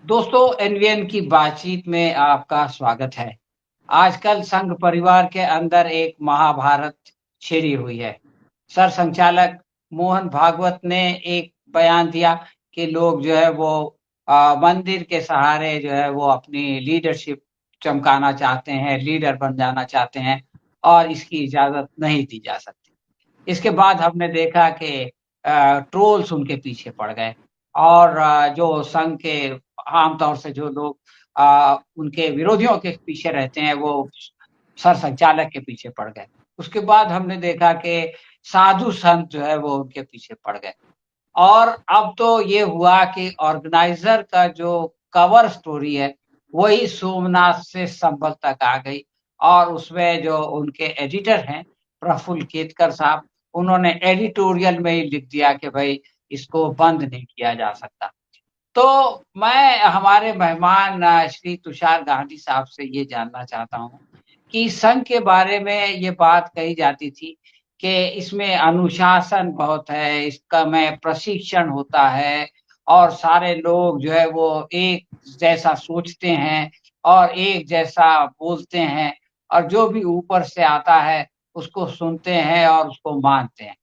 दोस्तों, एनवीएन की बातचीत में आपका स्वागत है। आजकल संघ परिवार के अंदर एक महाभारत छिड़ी हुई है। सरसंघचालक मोहन भागवत ने एक बयान दिया कि लोग जो है वो मंदिर के सहारे जो है वो अपनी लीडरशिप चमकाना चाहते हैं, लीडर बन जाना चाहते हैं और इसकी इजाज़त नहीं दी जा सकती। इसके बाद हमने देखा कि ट्रोल्स उनके पीछे पड़ गए और जो संघ के आमतौर से जो लोग उनके विरोधियों के पीछे रहते हैं, वो सरसंघचालक के पीछे पड़ गए। उसके बाद हमने देखा कि साधु संत जो है वो उनके पीछे पड़ गए और अब तो ये हुआ कि ऑर्गेनाइज़र का जो कवर स्टोरी है, वही सोमनाथ से संबल तक आ गई और उसमें जो उनके एडिटर हैं, प्रफुल्ल केतकर साहब, उन्होंने एडिटोरियल में ही लिख दिया कि भई इसको बंद नहीं किया जा सकता। तो मैं हमारे मेहमान श्री तुषार गांधी साहब से ये जानना चाहता हूँ कि संघ के बारे में ये बात कही जाती थी कि इसमें अनुशासन बहुत है, इसका में प्रशिक्षण होता है और सारे लोग जो है वो एक जैसा सोचते हैं और एक जैसा बोलते हैं और जो भी ऊपर से आता है उसको सुनते हैं और उसको मानते हैं।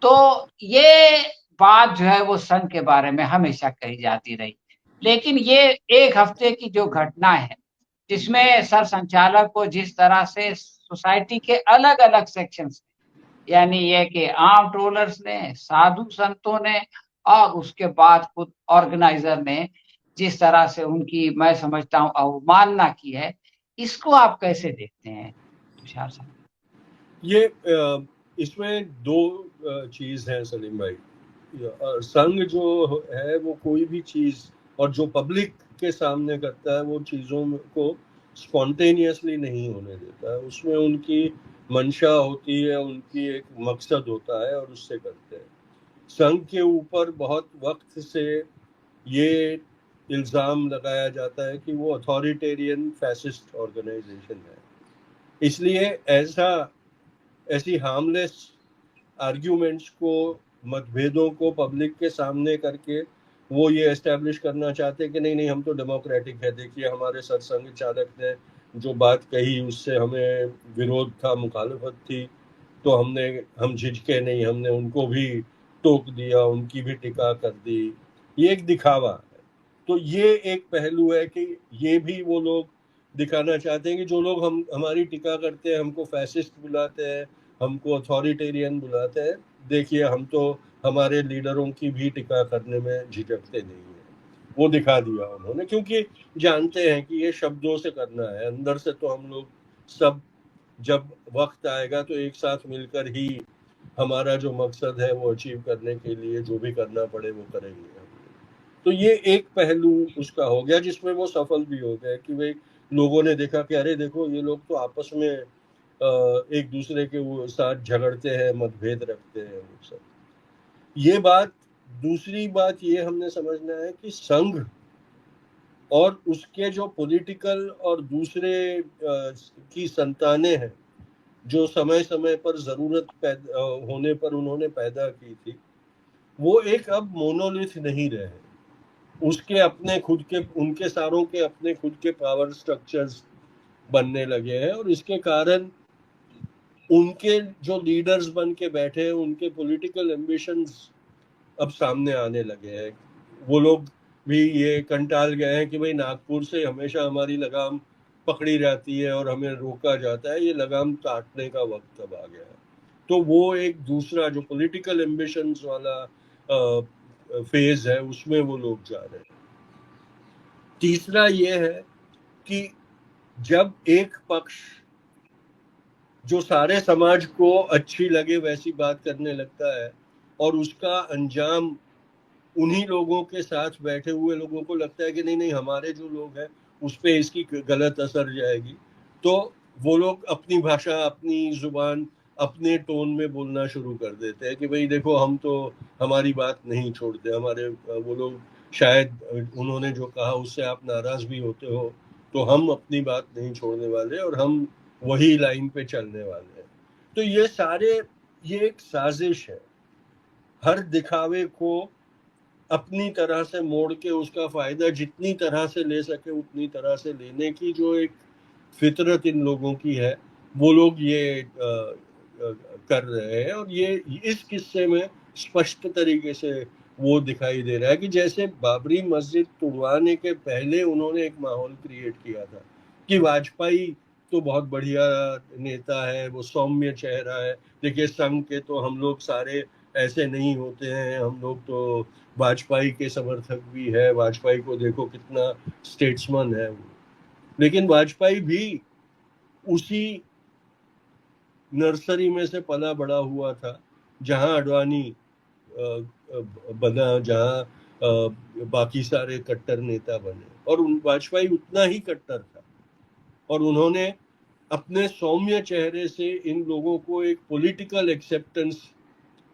तो ये बात जो है वो संघ के बारे में हमेशा कही जाती रही। लेकिन ये 1 हफ्ते की जो घटना है, जिसमें सरसंघचालक को जिस तरह से सोसाइटी के अलग-अलग सेक्शंस यानी ये कि आम ट्रोलर्स ने, साधु संतों ने और उसके बाद खुद ऑर्गेनाइज़र ने जिस तरह से उनकी मैं समझता हूँ अवमानना की है, इसको आप कैसे देखते हैं तुषार साहब? ये इसमें दो चीज है सलीम भाई। संघ जो है वो कोई भी चीज और जो पब्लिक के सामने करता है वो चीजों को स्पॉन्टेनियसली नहीं होने देता है। उसमें उनकी मंशा होती है, उनकी एक मकसद होता है और उससे करते हैं। संघ के ऊपर बहुत वक्त से ये इल्ज़ाम लगाया जाता है कि वो अथॉरिटेरियन फैसिस्ट ऑर्गेनाइजेशन है। इसलिए ऐसी हार्मलेस आर्ग्यूमेंट्स को, मतभेदों को पब्लिक के सामने करके वो ये एस्टेब्लिश करना चाहते हैं कि नहीं नहीं हम तो डेमोक्रेटिक है। देखिए हमारे सरसंघ चालक ने जो बात कही उससे हमें विरोध था, मुखालफत थी, तो हम झिझके नहीं, हमने उनको भी टोक दिया, उनकी भी टिका कर दी। ये एक दिखावा है। तो ये एक पहलू है कि ये भी वो लोग दिखाना चाहते हैं कि जो लोग हमारी टिका करते हैं, हमको फैसिस्ट बुलाते हैं, हमको अथॉरिटेरियन बुलाते हैं, देखिए हम तो हमारे लीडरों की भी टिका करने में झिझकते नहीं है। वो दिखा दिया उन्होंने, क्योंकि जानते हैं कि ये शब्दों से करना है, अंदर से तो हम लोग सब जब वक्त आएगा तो एक साथ मिलकर ही हमारा जो मकसद है वो अचीव करने के लिए जो भी करना पड़े वो करेंगे। तो ये एक पहलू उसका हो गया जिसमें वो सफल भी हो गए कि भाई लोगों ने देखा कि अरे देखो ये लोग तो आपस में एक दूसरे के वो साथ झगड़ते हैं, मतभेद रखते हैं, वो सब। ये बात। दूसरी बात ये हमने समझना है कि संघ और उसके जो पॉलिटिकल और दूसरे की संतानें हैं जो समय समय पर जरूरत होने पर उन्होंने पैदा की थी, वो एक अब मोनोलिथ नहीं रहे। उसके अपने खुद के, उनके सारों के अपने खुद के पावर स्ट्रक्चर्स बनने लगे हैं और इसके कारण उनके जो लीडर्स बन के बैठे हैं उनके पॉलिटिकल एम्बिशंस अब सामने आने लगे हैं। वो लोग भी ये कंटाल गए हैं कि भाई नागपुर से हमेशा हमारी लगाम पकड़ी जाती है और हमें रोका जाता है, ये लगाम काटने का वक्त अब आ गया है। तो वो एक दूसरा जो पॉलिटिकल एम्बिशंस वाला फेज है उसमें वो लोग जा रहे हैं। तीसरा ये है कि जब एक पक्ष जो सारे समाज को अच्छी लगे वैसी बात करने लगता है और उसका अंजाम उन्हीं लोगों के साथ बैठे हुए लोगों को लगता है कि नहीं नहीं हमारे जो लोग हैं उस पर इसकी गलत असर जाएगी, तो वो लोग अपनी भाषा, अपनी जुबान, अपने टोन में बोलना शुरू कर देते हैं कि भाई देखो हम तो हमारी बात नहीं छोड़ते। हमारे वो लोग शायद उन्होंने जो कहा उससे आप नाराज भी होते हो, तो हम अपनी बात नहीं छोड़ने वाले और हम वही लाइन पे चलने वाले हैं। तो ये एक साजिश है हर दिखावे को अपनी तरह से मोड़ के उसका फायदा जितनी तरह से ले सके उतनी तरह से लेने की जो एक फितरत इन लोगों की है, वो लोग ये कर रहे हैं। और ये इस किस्से में स्पष्ट तरीके से वो दिखाई दे रहा है कि जैसे बाबरी मस्जिद तुड़वाने के पहले उन्होंने एक माहौल क्रिएट किया था कि वाजपेयी तो बहुत बढ़िया नेता है, वो सौम्य चेहरा है, देखिए संघ के तो हम लोग सारे ऐसे नहीं होते हैं, हम लोग तो वाजपेयी के समर्थक भी है, वाजपेयी को देखो कितना स्टेट्समैन है वो। लेकिन वाजपेयी भी उसी नर्सरी में से पला बड़ा हुआ था जहां अडवाणी बना, जहां बाकी सारे कट्टर नेता बने, और वाजपेयी उतना ही कट्टर था। और उन्होंने अपने सौम्य चेहरे से इन लोगों को एक पॉलिटिकल एक्सेप्टेंस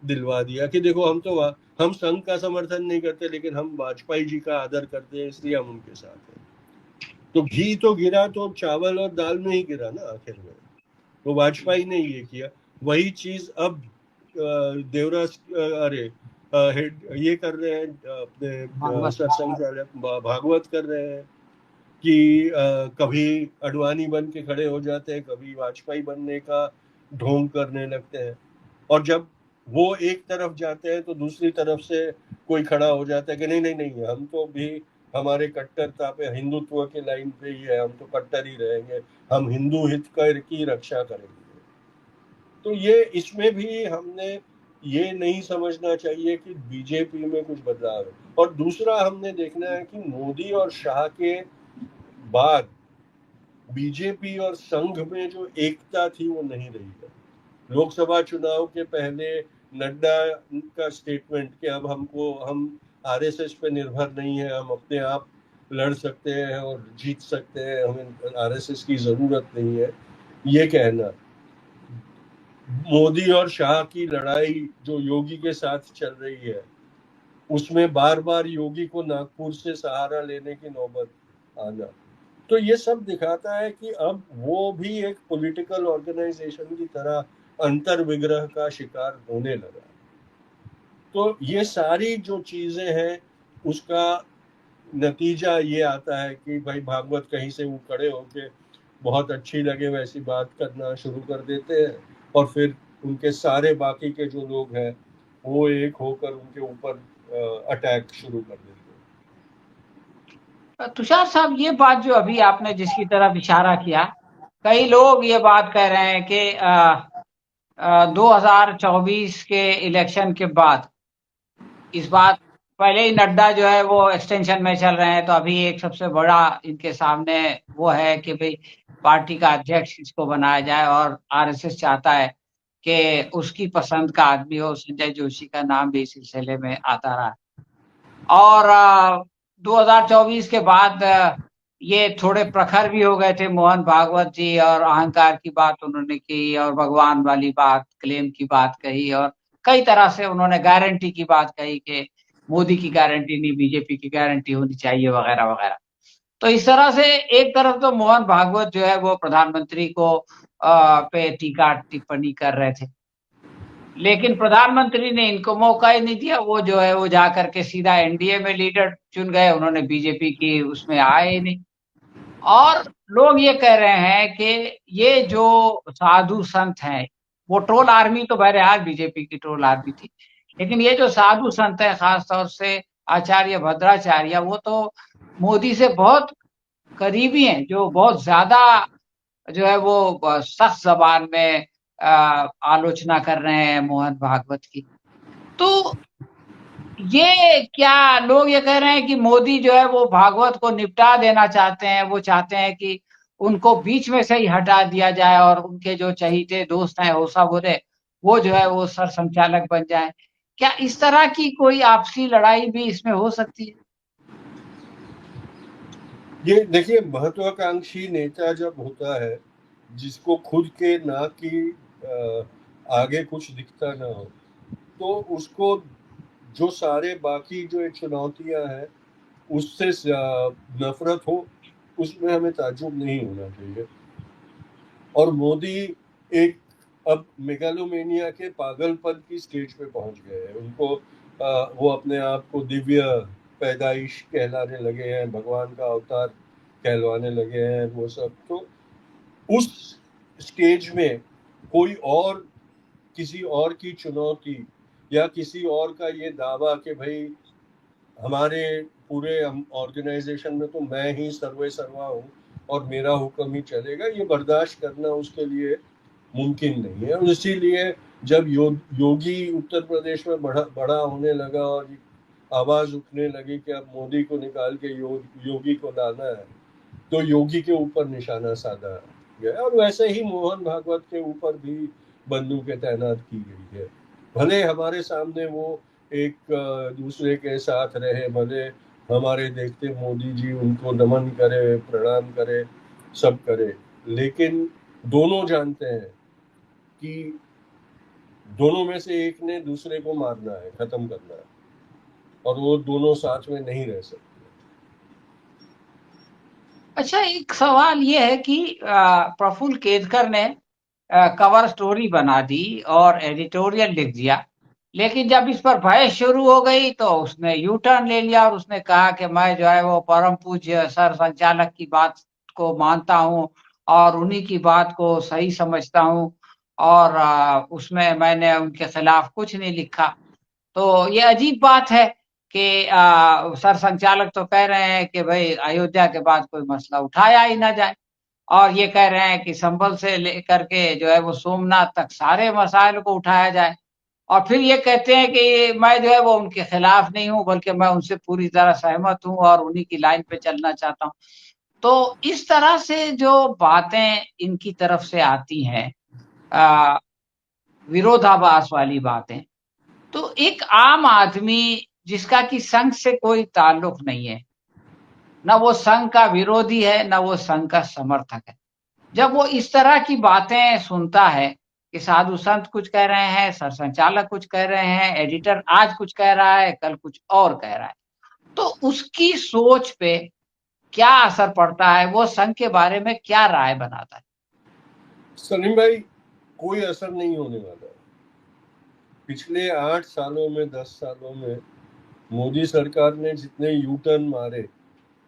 दिलवा दिया कि देखो हम संघ का समर्थन नहीं करते, लेकिन हम वाजपेयी जी का आदर करते हैं, इसलिए हम उनके साथ हैं। तो घी तो गिरा तो चावल और दाल में ही गिरा ना आखिर में, तो वाजपेयी ने ये किया। वही चीज अब देवराज अरे ये कर रहे हैं अपने सरसंघचालक भागवत कर रहे हैं कि कभी अडवाणी बन के खड़े हो जाते हैं, कभी वाजपेयी बनने का ढोंग करने लगते हैं। और जब वो एक तरफ जाते हैं तो दूसरी तरफ से कोई खड़ा हो जाता है कि नहीं नहीं नहीं, हम तो भी हमारे कट्टरता पे, हिंदुत्व के लाइन पे ही है, हम तो कट्टर ही रहेंगे, हम हिंदू हित की रक्षा करेंगे। तो ये इसमें भी हमने ये नहीं समझना चाहिए कि बीजेपी में कुछ बदलाव है। और दूसरा हमने देखना है कि मोदी और शाह के बाद बीजेपी और संघ में जो एकता थी वो नहीं रही है। लोकसभा चुनाव के पहले नड्डा का स्टेटमेंट कि अब हम आरएसएस पे निर्भर नहीं है, हम अपने आप लड़ सकते हैं और जीत सकते हैं, हमें आरएसएस की जरूरत नहीं है, ये कहना। मोदी और शाह की लड़ाई जो योगी के साथ चल रही है, उसमें बार बार योगी को नागपुर से सहारा लेने की नौबत आना, तो ये सब दिखाता है कि अब वो भी एक पॉलिटिकल ऑर्गेनाइजेशन की तरह अंतर विग्रह का शिकार होने लगा। तो ये सारी जो चीजें हैं उसका नतीजा ये आता है कि भाई भागवत कहीं से वो खड़े होके बहुत अच्छी लगे वैसी बात करना शुरू कर देते हैं, और फिर उनके सारे बाकी के जो लोग हैं वो एक होकर उनके ऊपर अटैक शुरू कर देते हैं। तुषार साहब, ये बात जो अभी आपने जिसकी तरफ इशारा किया, कई लोग ये बात कह रहे हैं कि 2024 के इलेक्शन के बाद इस बात, पहले ही नड्डा जो है वो एक्सटेंशन में चल रहे हैं, तो अभी एक सबसे बड़ा इनके सामने वो है कि भाई पार्टी का अध्यक्ष इसको बनाया जाए, और आरएसएस चाहता है कि उसकी पसंद का आदमी हो। संजय जोशी का नाम भी इस सिलसिले में आता रहा। और 2024 के बाद ये थोड़े प्रखर भी हो गए थे मोहन भागवत जी, और अहंकार की बात उन्होंने की, और भगवान वाली बात, क्लेम की बात कही, और कई तरह से उन्होंने गारंटी की बात कही कि मोदी की गारंटी नहीं, बीजेपी की गारंटी होनी चाहिए, वगैरह वगैरह। तो इस तरह से एक तरफ तो मोहन भागवत जो है वो प्रधानमंत्री को पे टीका टिप्पणी कर रहे थे, लेकिन प्रधानमंत्री ने इनको मौका ही नहीं दिया। वो जो है वो जा करके सीधा एनडीए में लीडर चुन गए, उन्होंने बीजेपी की उसमें आए ही नहीं। और लोग ये कह रहे हैं कि ये जो साधु संत हैं, वो ट्रोल आर्मी तो बहरहाल बीजेपी की ट्रोल आर्मी थी, लेकिन ये जो साधु संत हैं, खास तौर से आचार्य भद्राचार्य, वो तो मोदी से बहुत करीबी हैं, जो बहुत ज्यादा जो है वो सख्त जबान में आलोचना कर रहे हैं मोहन भागवत की। तो ये क्या लोग ये कह रहे हैं कि मोदी जो है वो भागवत को निपटा देना चाहते हैं, वो चाहते हैं कि उनको बीच में से ही हटा दिया जाए, और उनके जो चहीते दोस्त हैं होसा बुरे, वो जो है वो सर संचालक बन जाए। क्या इस तरह की कोई आपसी लड़ाई भी इसमें हो सकती है? ये देखिए, महत्वाकांक्षी नेता जब होता है जिसको खुद के नाक की आगे कुछ दिखता ना हो, तो उसको जो सारे बाकी जो एक चुनौतियां हैं उससे नफरत हो, उसमें हमें ताज्जुब नहीं होना चाहिए। और मोदी एक अब मेगालोमेनिया के पागलपन की स्टेज पे पहुंच गए हैं। उनको वो अपने आप को दिव्य पैदाइश कहलाने लगे हैं, भगवान का अवतार कहलवाने लगे हैं वो सब। तो उस स्टेज में कोई और किसी और की चुनौती या किसी और का ये दावा कि भाई हमारे पूरे ऑर्गेनाइजेशन में तो मैं ही सर्वे सर्वा हूँ और मेरा हुक्म ही चलेगा, ये बर्दाश्त करना उसके लिए मुमकिन नहीं है। और इसीलिए जब योगी उत्तर प्रदेश में बड़ा होने लगा और आवाज उठने लगी कि अब मोदी को निकाल के योगी को लाना है, तो योगी के ऊपर निशाना साधा गया। और वैसे ही मोहन भागवत के ऊपर भी बंदूकें तैनात की गई है। भले हमारे सामने वो एक दूसरे के साथ रहे, भले हमारे देखते मोदी जी उनको नमन करे, प्रणाम करे, सब करे, लेकिन दोनों जानते हैं कि दोनों में से एक ने दूसरे को मारना है, खत्म करना है, और वो दोनों साथ में नहीं रह सकते। अच्छा, एक सवाल ये है कि प्रफुल्ल केतकर ने कवर स्टोरी बना दी और एडिटोरियल लिख दिया, लेकिन जब इस पर बहस शुरू हो गई तो उसने यू टर्न ले लिया और उसने कहा कि मैं जो है वो परम पूज्य सर संचालक की बात को मानता हूँ और उन्हीं की बात को सही समझता हूँ, और उसमें मैंने उनके खिलाफ कुछ नहीं लिखा। तो ये अजीब बात है कि सर संचालक तो कह रहे हैं कि भाई अयोध्या के बाद कोई मसला उठाया ही ना जाए, और ये कह रहे हैं कि संभल से लेकर के जो है वो सोमनाथ तक सारे मसाइल को उठाया जाए, और फिर ये कहते हैं कि मैं जो है वो उनके खिलाफ नहीं हूँ, बल्कि मैं उनसे पूरी तरह सहमत हूँ और उन्हीं की लाइन पे चलना चाहता हूँ। तो इस तरह से जो बातें इनकी तरफ से आती हैं, विरोधाभास वाली बातें, तो एक आम आदमी जिसका कि संघ से कोई ताल्लुक नहीं है, ना वो संघ का विरोधी है, ना वो संघ का समर्थक है, जब वो इस तरह की बातें सुनता है कि साधु संत कुछ कह रहे हैं, सर संचालक कुछ कह रहे हैं, एडिटर आज कुछ कह रहा है, कल कुछ और कह रहा है, तो उसकी सोच पे क्या असर पड़ता है, वो संघ के बारे में क्या राय बनाता है? सलीम भाई, कोई असर नहीं होने वाला। पिछले 8 सालों में, 10 सालों में मोदी सरकार ने जितने यू टर्न मारे,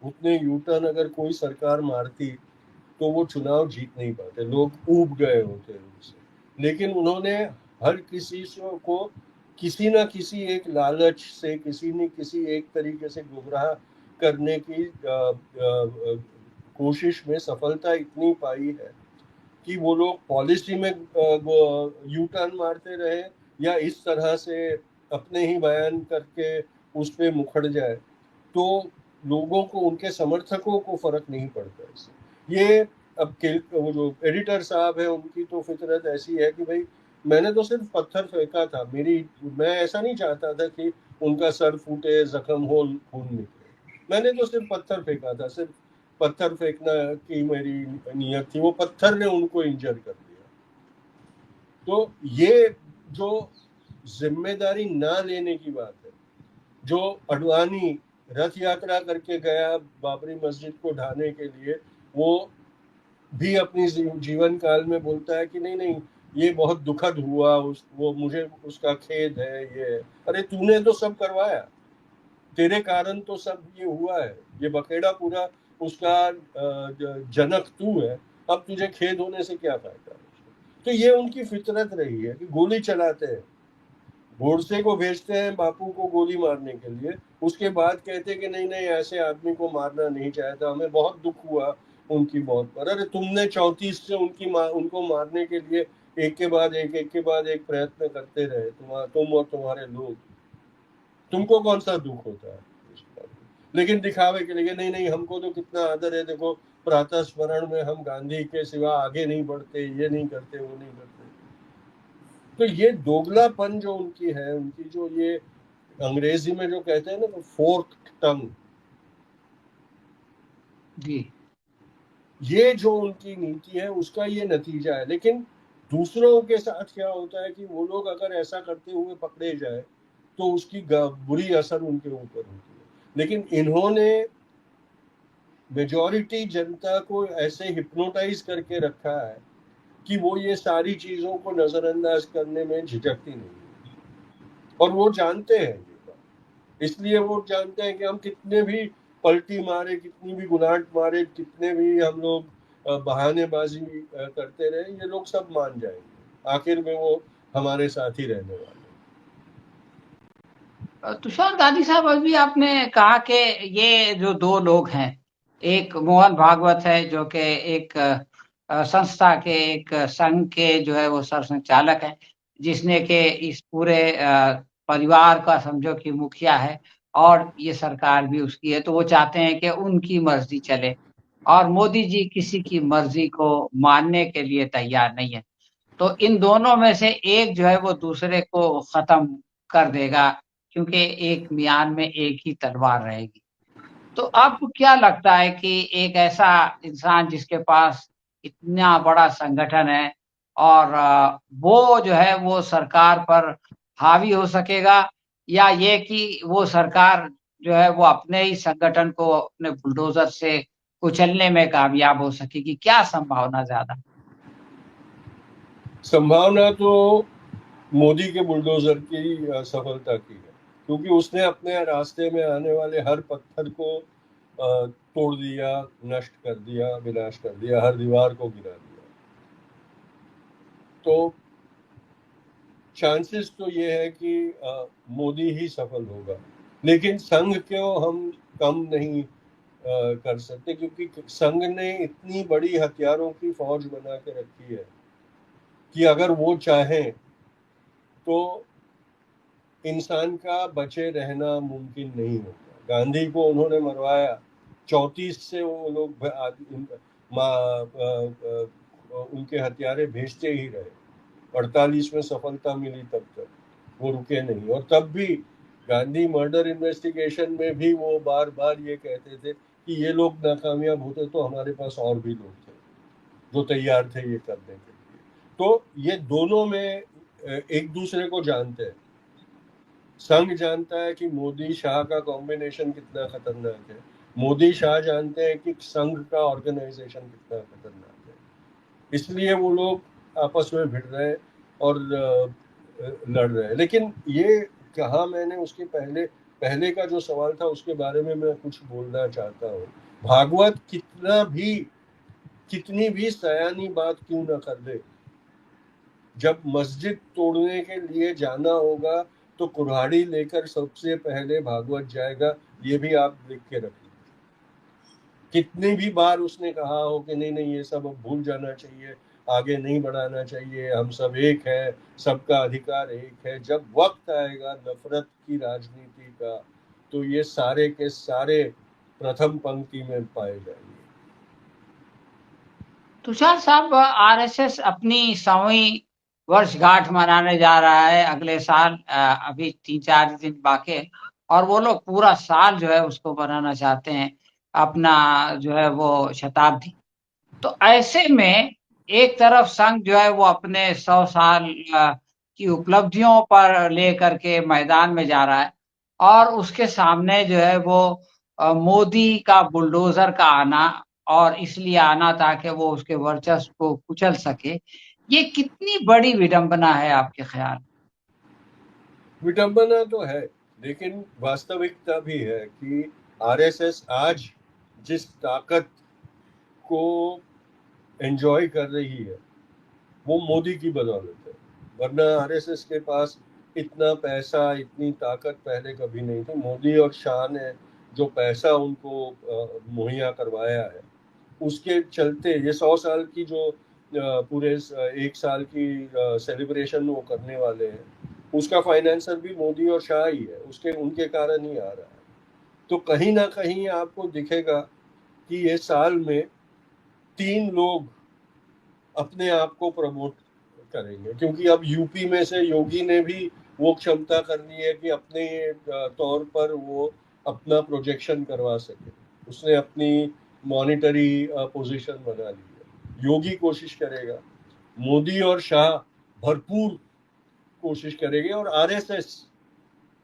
उतने यू टर्न अगर कोई सरकार मारती तो वो चुनाव जीत नहीं पाते, लोग ऊब गए होते उनसे। लेकिन उन्होंने हर किसी को किसी ना किसी एक लालच से, किसी न किसी एक तरीके से गुमराह करने की कोशिश में सफलता इतनी पाई है कि वो लोग पॉलिसी में यू टर्न मारते रहे या इस तरह से अपने ही बयान करके उस पर मुखर जाए, तो लोगों को, उनके समर्थकों को फर्क नहीं पड़ता इससे। ये अब वो जो एडिटर साहब है उनकी तो फितरत ऐसी है कि भाई मैंने तो सिर्फ पत्थर फेंका था, मैं ऐसा नहीं चाहता था कि उनका सर फूटे, जख्म हो, खून निकले। मैंने तो सिर्फ पत्थर फेंका था, सिर्फ पत्थर फेंकना की मेरी नीयत थी, वो पत्थर ने उनको इंजर कर दिया। तो ये जो जिम्मेदारी ना लेने की बात है, जो अडवाणी रथ यात्रा करके गया बाबरी मस्जिद को ढाने के लिए, वो भी अपनी जीवन काल में बोलता है कि नहीं नहीं, ये बहुत दुखद हुआ, वो मुझे उसका खेद है। ये अरे तूने तो सब करवाया, तेरे कारण तो सब ये हुआ है, ये बखेड़ा पूरा उसका जनक तू है, अब तुझे खेद होने से क्या फायदा। तो ये उनकी फितरत रही है कि गोली चलाते हैं, गोडसे को भेजते हैं बापू को गोली मारने के लिए, उसके बाद कहते हैं कि नहीं नहीं, ऐसे आदमी को मारना नहीं चाहता, हमें बहुत दुख हुआ उनकी मौत पर। अरे तुमने 34 से उनको मारने के लिए एक के बाद एक प्रयत्न करते रहे, तुम और तुम्हारे लोग, तुमको कौन सा दुख होता है? लेकिन दिखावे के लिए नहीं नहीं, हमको तो कितना आदर है, देखो प्रातः स्मरण में हम गांधी के सिवा आगे नहीं बढ़ते, ये नहीं करते, वो नहीं करते। तो ये दोगलापन जो उनकी है, उनकी जो ये अंग्रेजी में जो कहते हैं ना फोर्थ टंग, जी। ये जो उनकी नीति है उसका ये नतीजा है। लेकिन दूसरों के साथ क्या होता है कि वो लोग अगर ऐसा करते हुए पकड़े जाए तो उसकी बुरी असर उनके ऊपर होती है। लेकिन इन्होंने मेजॉरिटी जनता को ऐसे हिप्नोटाइज करके रखा है कि वो ये सारी चीजों को नजरअंदाज करने में झिझकती नहीं है, और वो जानते हैं ये बात। इसलिए वो जानते हैं कि हम कितने भी पलटी मारे, कितनी भी गुनाट मारे, कितने भी हम लोग बहानेबाजी करते रहे, ये लोग सब मान जाएंगे, आखिर में वो हमारे साथ ही रहने वाले। तुषार गांधी साहब, अभी आपने कहा कि ये जो दो लोग हैं, एक मोहन भागवत है जो कि एक संस्था के, एक संघ के जो है वो सरसंघचालक है, जिसने के इस पूरे परिवार का समझो कि मुखिया है, और ये सरकार भी उसकी है, तो वो चाहते हैं कि उनकी मर्जी चले, और मोदी जी किसी की मर्जी को मानने के लिए तैयार नहीं है। तो इन दोनों में से एक जो है वो दूसरे को खत्म कर देगा, क्योंकि एक म्यान में एक ही तलवार रहेगी। तो आपको क्या लगता है कि एक ऐसा इंसान जिसके पास इतना बड़ा संगठन है, और वो जो है वो सरकार पर हावी हो सकेगा, या ये कि वो सरकार जो है वो अपने ही संगठन को अपने बुलडोजर से कुचलने में कामयाब हो सकेगी? क्या संभावना ज्यादा? संभावना तो मोदी के बुलडोजर की सफलता की है, क्योंकि उसने अपने रास्ते में आने वाले हर पत्थर को तोड़ दिया, नष्ट कर दिया, विनाश कर दिया, हर दीवार को गिरा दिया। तो चांसेस तो ये है कि मोदी ही सफल होगा, लेकिन संघ को हम कम नहीं कर सकते, क्योंकि संघ ने इतनी बड़ी हथियारों की फौज बना के रखी है कि अगर वो चाहें तो इंसान का बचे रहना मुमकिन नहीं होगा। गांधी को उन्होंने मरवाया, 34 से वो लोग उनके हथियारे भेजते ही रहे, 48 में सफलता मिली, तब तक वो रुके नहीं। और तब भी गांधी मर्डर इन्वेस्टिगेशन में भी वो बार बार ये कहते थे कि ये लोग नाकामयाब होते तो हमारे पास और भी लोग थे जो तैयार थे ये करने के लिए। तो ये दोनों में एक दूसरे को जानते हैं। संघ जानता है कि मोदी शाह का कॉम्बिनेशन कितना खतरनाक है, मोदी शाह जानते हैं कि संघ का ऑर्गेनाइजेशन कितना खतरनाक है, इसलिए वो लोग आपस में भिड़ रहे हैं और लड़ रहे हैं। लेकिन ये कहा मैंने, उसके पहले पहले का जो सवाल था उसके बारे में मैं कुछ बोलना चाहता हूँ। भागवत कितनी भी सयानी बात क्यों ना कर दे, जब मस्जिद तोड़ने के लिए जाना होगा तो कुल्हाड़ी लेकर सबसे पहले भागवत जाएगा, ये भी आप लिख के रखिए। कितनी भी बार उसने कहा हो कि नहीं नहीं ये सब अब भूल जाना चाहिए, आगे नहीं बढ़ाना चाहिए, हम सब एक है, सबका अधिकार एक है, जब वक्त आएगा नफरत की राजनीति का तो ये सारे के सारे प्रथम पंक्ति में पाए जाएंगे। तुषार साहब, आरएसएस अपनी 100वीं वर्षगांठ मनाने जा रहा है अगले साल, अभी 3-4 दिन बाकी है, और वो लोग पूरा साल जो है उसको बनाना चाहते हैं, अपना जो है वो शताब्दी। तो ऐसे में एक तरफ संघ जो है वो अपने 100 साल की उपलब्धियों पर लेकर के मैदान में जा रहा है, और उसके सामने जो है वो मोदी का बुलडोजर का आना, और इसलिए आना ताकि वो उसके वर्चस्व को कुचल सके। ये कितनी बड़ी विडंबना है आपके ख्याल? विडंबना तो है, लेकिन वास्तविकता भी है कि आरएसएस आज जिस ताकत को एंजॉय कर रही है वो मोदी की बदौलत है, वरना आरएसएस के पास इतना पैसा, इतनी ताकत पहले कभी नहीं थी। मोदी और शाह ने जो पैसा उनको मुहैया करवाया है, उसके चलते ये 100 साल की जो पूरे 1 साल की सेलिब्रेशन वो करने वाले हैं, उसका फाइनेंसर भी मोदी और शाह ही है, उसके उनके कारण ही आ रहा है। तो कहीं ना कहीं आपको दिखेगा कि ये साल में 3 लोग अपने आप को प्रमोट करेंगे, क्योंकि अब यूपी में से योगी ने भी वो क्षमता करनी है कि अपने तौर पर वो अपना प्रोजेक्शन करवा सके, उसने अपनी मॉनिटरी पोजीशन बना ली है। योगी कोशिश करेगा, मोदी और शाह भरपूर कोशिश करेंगे, और आरएसएस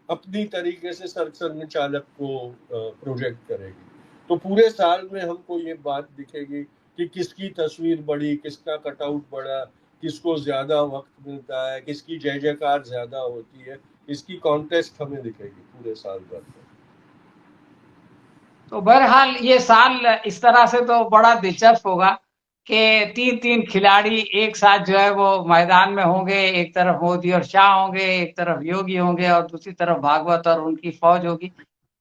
अपनी तरीके से संचालक को प्रोजेक्ट करेगी। तो पूरे साल में हमको ये बात दिखेगी कि किसकी तस्वीर बड़ी, किसका कटआउट बड़ा, किसको ज्यादा वक्त मिलता है, किसकी जय जयकार ज्यादा होती है, इसकी कॉन्टेस्ट हमें दिखेगी पूरे साल भर में। तो बहरहाल ये साल इस तरह से तो बड़ा दिलचस्प होगा कि 3-3 खिलाड़ी एक साथ जो है वो मैदान में होंगे। एक तरफ मोदी और शाह होंगे, एक तरफ योगी होंगे और दूसरी तरफ भागवत और उनकी फौज होगी।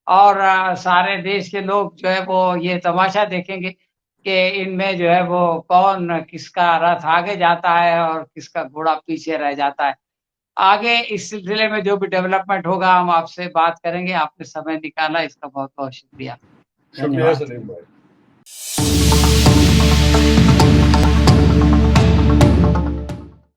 और सारे देश के लोग जो है वो ये तमाशा देखेंगे कि इनमें जो है वो कौन किसका रथ आगे जाता है और किसका घोड़ा पीछे रह जाता है। आगे इस सिलसिले में जो भी डेवलपमेंट होगा हम आपसे बात करेंगे। आपने समय निकाला इसका बहुत-बहुत शुक्रिया। शुक्रिया धन्यवाद। सलीम भाई।